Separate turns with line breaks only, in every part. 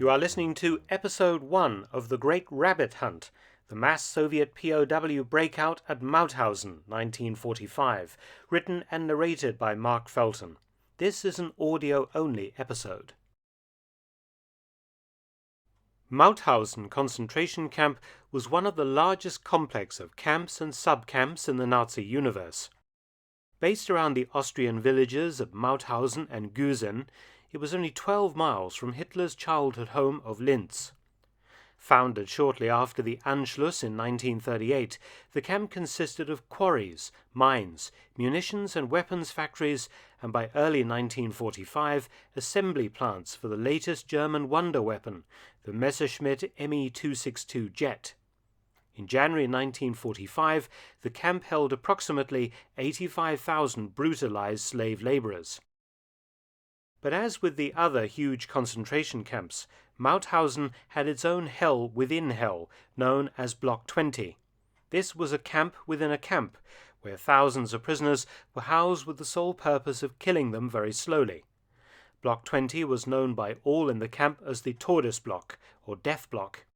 You are listening to Episode 1 of The Great Rabbit Hunt, the mass Soviet POW breakout at Mauthausen, 1945, written and narrated by Mark Felton. This is an audio-only episode. Mauthausen Concentration Camp was one of the largest complex of camps and sub-camps in the Nazi universe. Based around the Austrian villages of Mauthausen and Gusen, it was only 12 miles from Hitler's childhood home of Linz. Founded shortly after the Anschluss in 1938, the camp consisted of quarries, mines, munitions and weapons factories, and by early 1945, assembly plants for the latest German wonder weapon, the Messerschmitt Me-262 jet. In January 1945, the camp held approximately 85,000 brutalised slave labourers. But as with the other huge concentration camps, Mauthausen had its own hell within hell, known as Block 20. This was a camp within a camp, where thousands of prisoners were housed with the sole purpose of killing them very slowly. Block 20 was known by all in the camp as the Todesblock, or Death Block.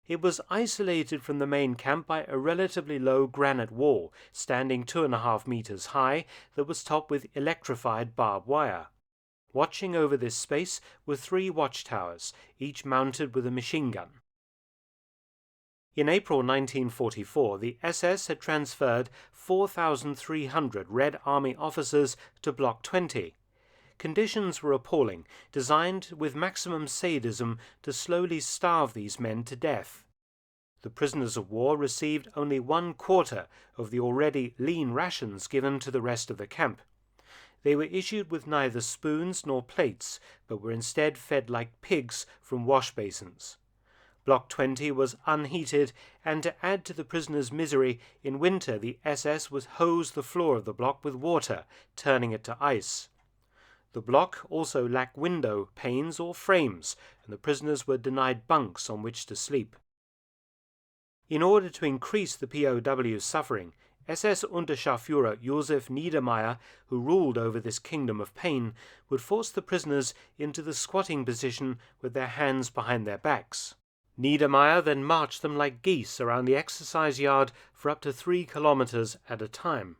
It was isolated from the main camp by a relatively low granite wall, standing 2.5 meters high, that was topped with electrified barbed wire. Watching over this space were 3 watchtowers, each mounted with a machine gun. In April 1944, the SS had transferred 4,300 Red Army officers to Block 20. Conditions were appalling, designed with maximum sadism to slowly starve these men to death. The prisoners of war received only 1/4 of the already lean rations given to the rest of the camp. They were issued with neither spoons nor plates, but were instead fed like pigs from wash basins. Block 20 was unheated, and to add to the prisoners' misery, in winter the SS would hose the floor of the block with water, turning it to ice. The block also lacked window panes or frames, and the prisoners were denied bunks on which to sleep. In order to increase the POW's suffering, SS Unterscharführer Josef Niedermeyer, who ruled over this kingdom of pain, would force the prisoners into the squatting position with their hands behind their backs. Niedermeyer then marched them like geese around the exercise yard for up to 3 kilometers at a time.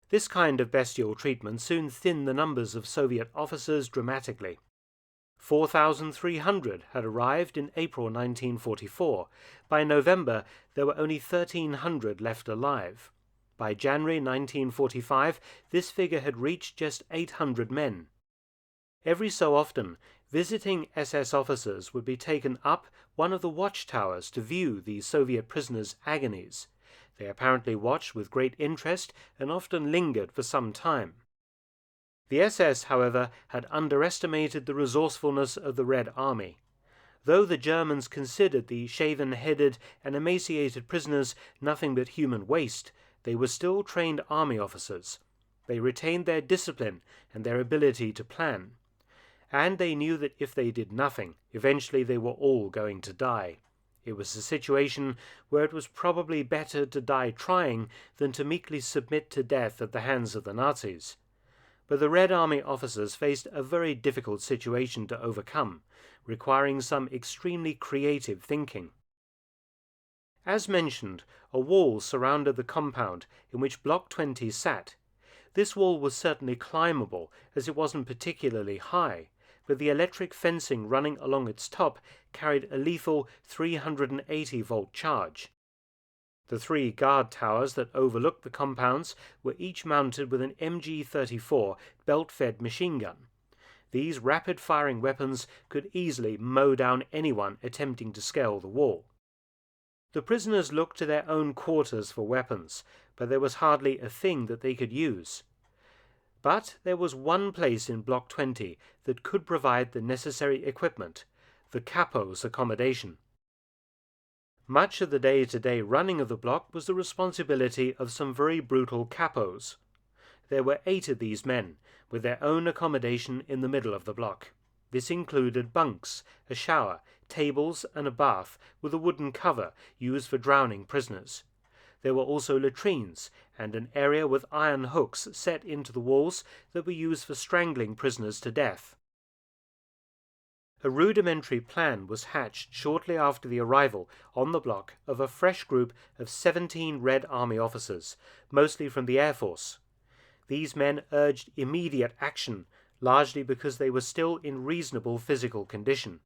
This kind of bestial treatment soon thinned the numbers of Soviet officers dramatically. 4,300 had arrived in April 1944. By November, there were only 1,300 left alive. By January 1945, this figure had reached just 800 men. Every so often, visiting SS officers would be taken up one of the watchtowers to view these Soviet prisoners' agonies. They apparently watched with great interest and often lingered for some time. The SS, however, had underestimated the resourcefulness of the Red Army. Though the Germans considered the shaven-headed and emaciated prisoners nothing but human waste, they were still trained army officers. They retained their discipline and their ability to plan. And they knew that if they did nothing, eventually they were all going to die. It was a situation where it was probably better to die trying than to meekly submit to death at the hands of the Nazis. But the Red Army officers faced a very difficult situation to overcome, requiring some extremely creative thinking. As mentioned, a wall surrounded the compound in which Block 20 sat. This wall was certainly climbable, as it wasn't particularly high, but the electric fencing running along its top carried a lethal 380-volt charge. The 3 guard towers that overlooked the compounds were each mounted with an MG-34 belt-fed machine gun. These rapid-firing weapons could easily mow down anyone attempting to scale the wall. The prisoners looked to their own quarters for weapons, but there was hardly a thing that they could use. But there was one place in Block 20 that could provide the necessary equipment, the capo's accommodation. Much of the day-to-day running of the block was the responsibility of some very brutal capos. There were 8 of these men, with their own accommodation in the middle of the block. This included bunks, a shower, tables and a bath with a wooden cover used for drowning prisoners. There were also latrines and an area with iron hooks set into the walls that were used for strangling prisoners to death. A rudimentary plan was hatched shortly after the arrival on the block of a fresh group of 17 Red Army officers, mostly from the Air Force. These men urged immediate action, largely because they were still in reasonable physical condition.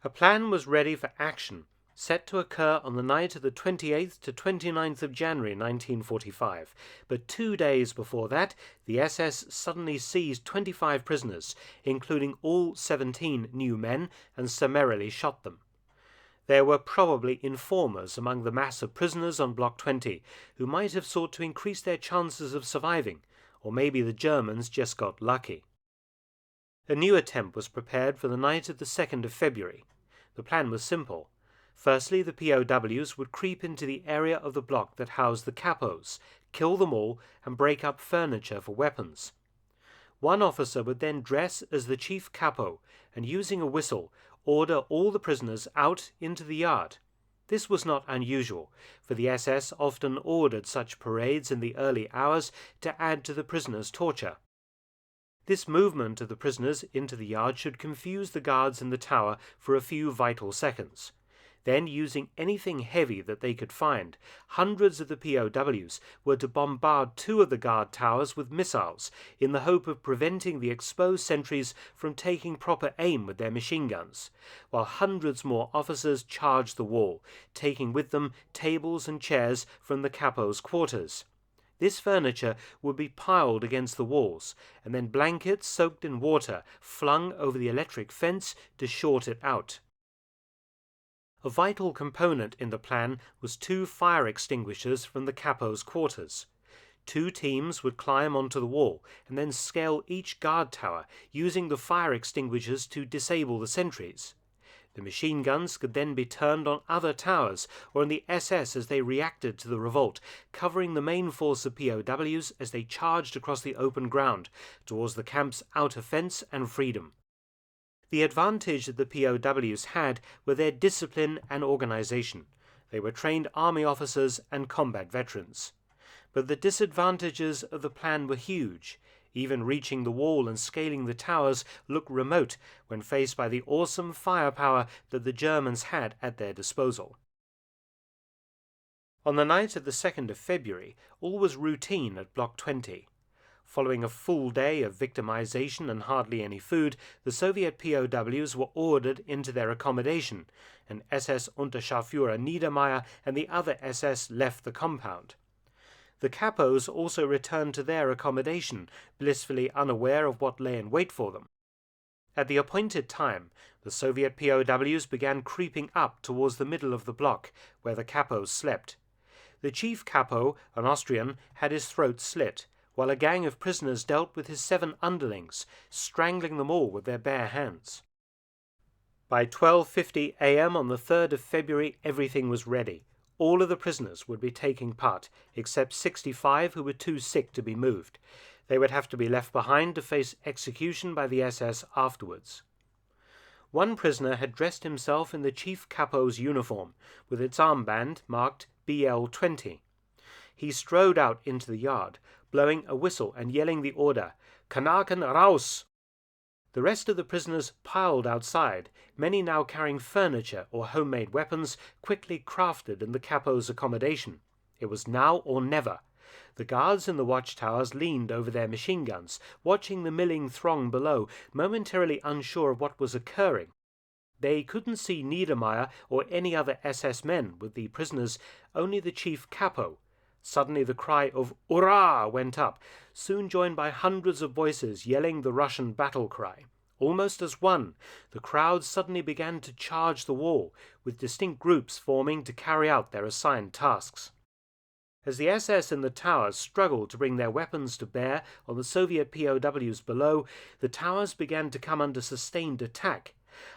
A plan was ready for action, set to occur on the night of the 28th to 29th of January 1945, but 2 days before that, the SS suddenly seized 25 prisoners, including all 17 new men, and summarily shot them. There were probably informers among the mass of prisoners on Block 20 who might have sought to increase their chances of surviving, or maybe the Germans just got lucky. A new attempt was prepared for the night of the 2nd of February. The plan was simple. Firstly, the POWs would creep into the area of the block that housed the capos, kill them all, and break up furniture for weapons. One officer would then dress as the chief capo and, using a whistle, order all the prisoners out into the yard. This was not unusual, for the SS often ordered such parades in the early hours to add to the prisoners' torture. This movement of the prisoners into the yard should confuse the guards in the tower for a few vital seconds. Then, using anything heavy that they could find, hundreds of the POWs were to bombard 2 of the guard towers with missiles in the hope of preventing the exposed sentries from taking proper aim with their machine guns, while hundreds more officers charged the wall, taking with them tables and chairs from the capos' quarters. This furniture would be piled against the walls, and then blankets soaked in water flung over the electric fence to short it out. A vital component in the plan was 2 fire extinguishers from the capos' quarters. 2 teams would climb onto the wall and then scale each guard tower, using the fire extinguishers to disable the sentries. The machine guns could then be turned on other towers or on the SS as they reacted to the revolt, covering the main force of POWs as they charged across the open ground towards the camp's outer fence and freedom. The advantage that the POWs had were their discipline and organization. They were trained army officers and combat veterans. But the disadvantages of the plan were huge. Even reaching the wall and scaling the towers looked remote when faced by the awesome firepower that the Germans had at their disposal. On the night of the 2nd of February, all was routine at Block 20. Following a full day of victimization and hardly any food, the Soviet POWs were ordered into their accommodation, and SS Unterscharführer Niedermeyer and the other SS left the compound. The capos also returned to their accommodation, blissfully unaware of what lay in wait for them. At the appointed time, the Soviet POWs began creeping up towards the middle of the block, where the capos slept. The chief capo, an Austrian, had his throat slit, while a gang of prisoners dealt with his 7 underlings, strangling them all with their bare hands. By 12:50 a.m. on the 3rd of February, everything was ready. All of the prisoners would be taking part, except 65 who were too sick to be moved. They would have to be left behind to face execution by the SS afterwards. One prisoner had dressed himself in the chief capo's uniform, with its armband marked BL-20. He strode out into the yard, blowing a whistle and yelling the order, "Kanaken raus!" The rest of the prisoners piled outside, many now carrying furniture or homemade weapons quickly crafted in the capo's accommodation. It was now or never. The guards in the watchtowers leaned over their machine guns, watching the milling throng below, momentarily unsure of what was occurring. They couldn't see Niedermeyer or any other SS men with the prisoners, only the chief capo. Suddenly the cry of "Hurrah!" went up, soon joined by hundreds of voices yelling the Russian battle cry. Almost as one, the crowd suddenly began to charge the wall, with distinct groups forming to carry out their assigned tasks. As the SS in the towers struggled to bring their weapons to bear on the Soviet POWs below, the towers began to come under sustained attack.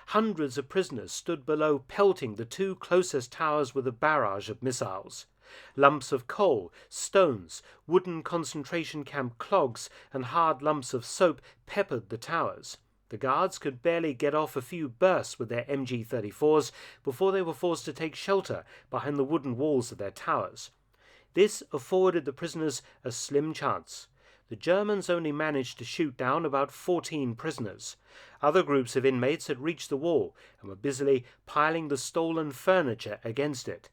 Hundreds of prisoners stood below, pelting the 2 closest towers with a barrage of missiles. Lumps of coal, stones, wooden concentration camp clogs, and hard lumps of soap peppered the towers. The guards could barely get off a few bursts with their MG-34s before they were forced to take shelter behind the wooden walls of their towers. This afforded the prisoners a slim chance. the Germans only managed to shoot down about 14 prisoners. Other groups of inmates had reached the wall and were busily piling the stolen furniture against it.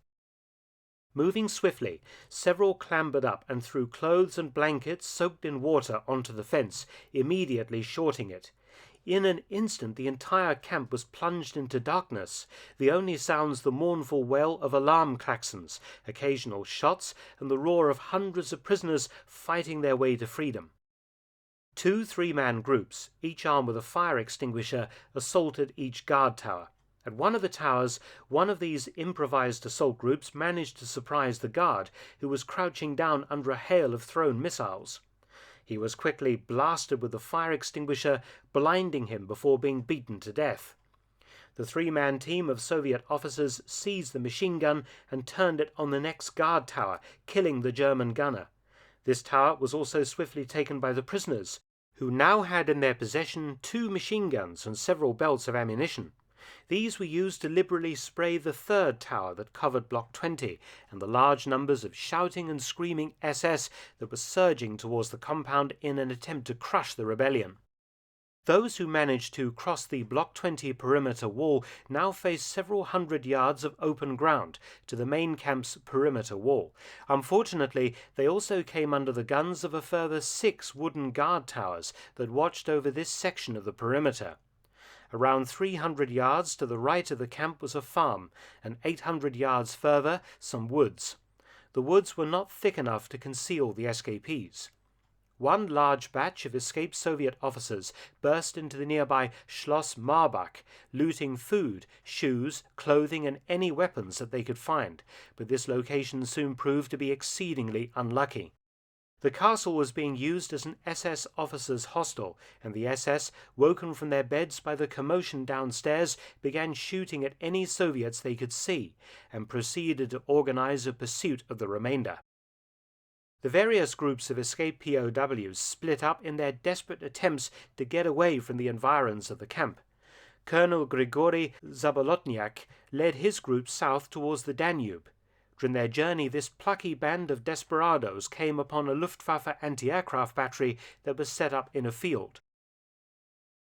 Moving swiftly, several clambered up and threw clothes and blankets soaked in water onto the fence, immediately shorting it. In an instant the entire camp was plunged into darkness, the only sounds the mournful wail of alarm klaxons, occasional shots, and the roar of hundreds of prisoners fighting their way to freedom. 2 3-man groups, each armed with a fire extinguisher, assaulted each guard tower. At one of the towers, one of these improvised assault groups managed to surprise the guard, who was crouching down under a hail of thrown missiles. He was quickly blasted with the fire extinguisher, blinding him before being beaten to death. The 3-man team of Soviet officers seized the machine gun and turned it on the next guard tower, killing the German gunner. This tower was also swiftly taken by the prisoners, who now had in their possession 2 machine guns and several belts of ammunition. These were used to liberally spray the 3rd tower that covered Block 20 and the large numbers of shouting and screaming SS that were surging towards the compound in an attempt to crush the rebellion. Those who managed to cross the Block 20 perimeter wall now faced several hundred yards of open ground to the main camp's perimeter wall. Unfortunately, they also came under the guns of a further 6 wooden guard towers that watched over this section of the perimeter. Around 300 yards to the right of the camp was a farm, and 800 yards further some woods. The woods were not thick enough to conceal the escapees. One large batch of escaped Soviet officers burst into the nearby Schloss Marbach, looting food, shoes, clothing, and any weapons that they could find, but this location soon proved to be exceedingly unlucky. The castle was being used as an SS officers' hostel, and the SS, woken from their beds by the commotion downstairs, began shooting at any Soviets they could see, and proceeded to organize a pursuit of the remainder. The various groups of escaped POWs split up in their desperate attempts to get away from the environs of the camp. Colonel Grigory Zabolotniak led his group south towards the Danube. During their journey, this plucky band of desperados came upon a Luftwaffe anti-aircraft battery that was set up in a field.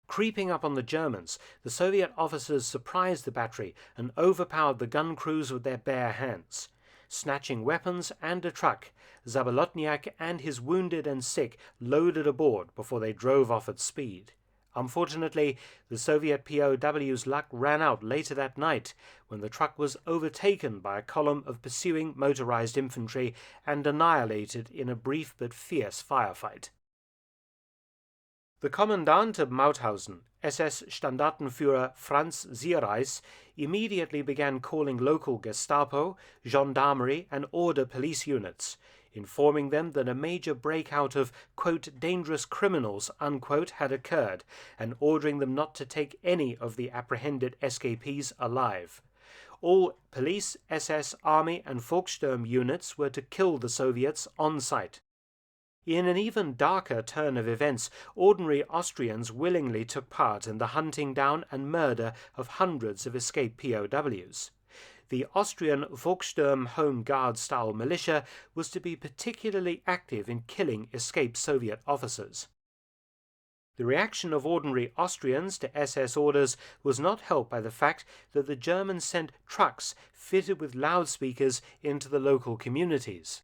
Creeping up on the Germans, the Soviet officers surprised the battery and overpowered the gun crews with their bare hands. Snatching weapons and a truck, Zabolotniak and his wounded and sick loaded aboard before they drove off at speed. Unfortunately, the Soviet POW's luck ran out later that night when the truck was overtaken by a column of pursuing motorized infantry and annihilated in a brief but fierce firefight. The commandant of Mauthausen, SS Standartenführer Franz Zierreis, immediately began calling local Gestapo, gendarmerie, and order police units, informing them that a major breakout of, quote, dangerous criminals, unquote, had occurred, and ordering them not to take any of the apprehended escapees alive. All police, SS, army, and Volkssturm units were to kill the Soviets on sight. In an even darker turn of events, ordinary Austrians willingly took part in the hunting down and murder of hundreds of escaped POWs. The Austrian Volkssturm Home Guard-style militia was to be particularly active in killing escaped Soviet officers. The reaction of ordinary Austrians to SS orders was not helped by the fact that the Germans sent trucks fitted with loudspeakers into the local communities.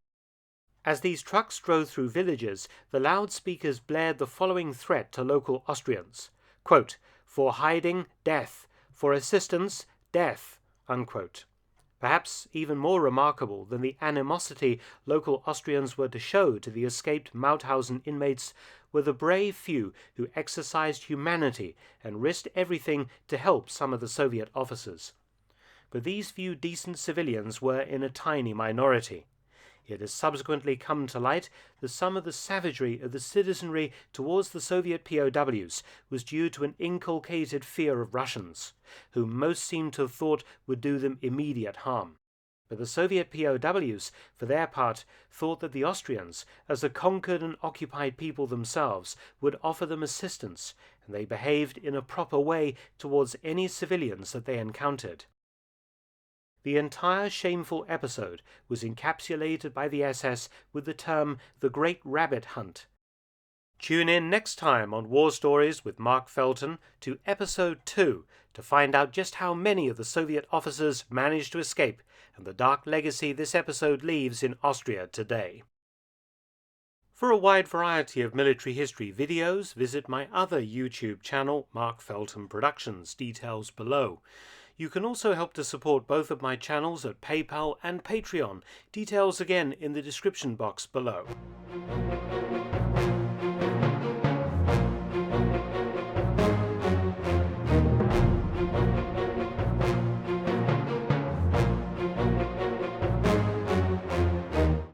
As these trucks drove through villages, the loudspeakers blared the following threat to local Austrians, quote, "For hiding, death. For assistance, death," unquote. Perhaps even more remarkable than the animosity local Austrians were to show to the escaped Mauthausen inmates were the brave few who exercised humanity and risked everything to help some of the Soviet officers. But these few decent civilians were in a tiny minority. It has subsequently come to light that some of the savagery of the citizenry towards the Soviet POWs was due to an inculcated fear of Russians, whom most seem to have thought would do them immediate harm. But the Soviet POWs, for their part, thought that the Austrians, as a conquered and occupied people themselves, would offer them assistance, and they behaved in a proper way towards any civilians that they encountered. The entire shameful episode was encapsulated by the SS with the term the Great Rabbit Hunt. Tune in next time on War Stories with Mark Felton to Episode 2 to find out just how many of the Soviet officers managed to escape and the dark legacy this episode leaves in Austria today. For a wide variety of military history videos, visit my other YouTube channel, Mark Felton Productions, details below. You can also help to support both of my channels at PayPal and Patreon, details again in the description box below.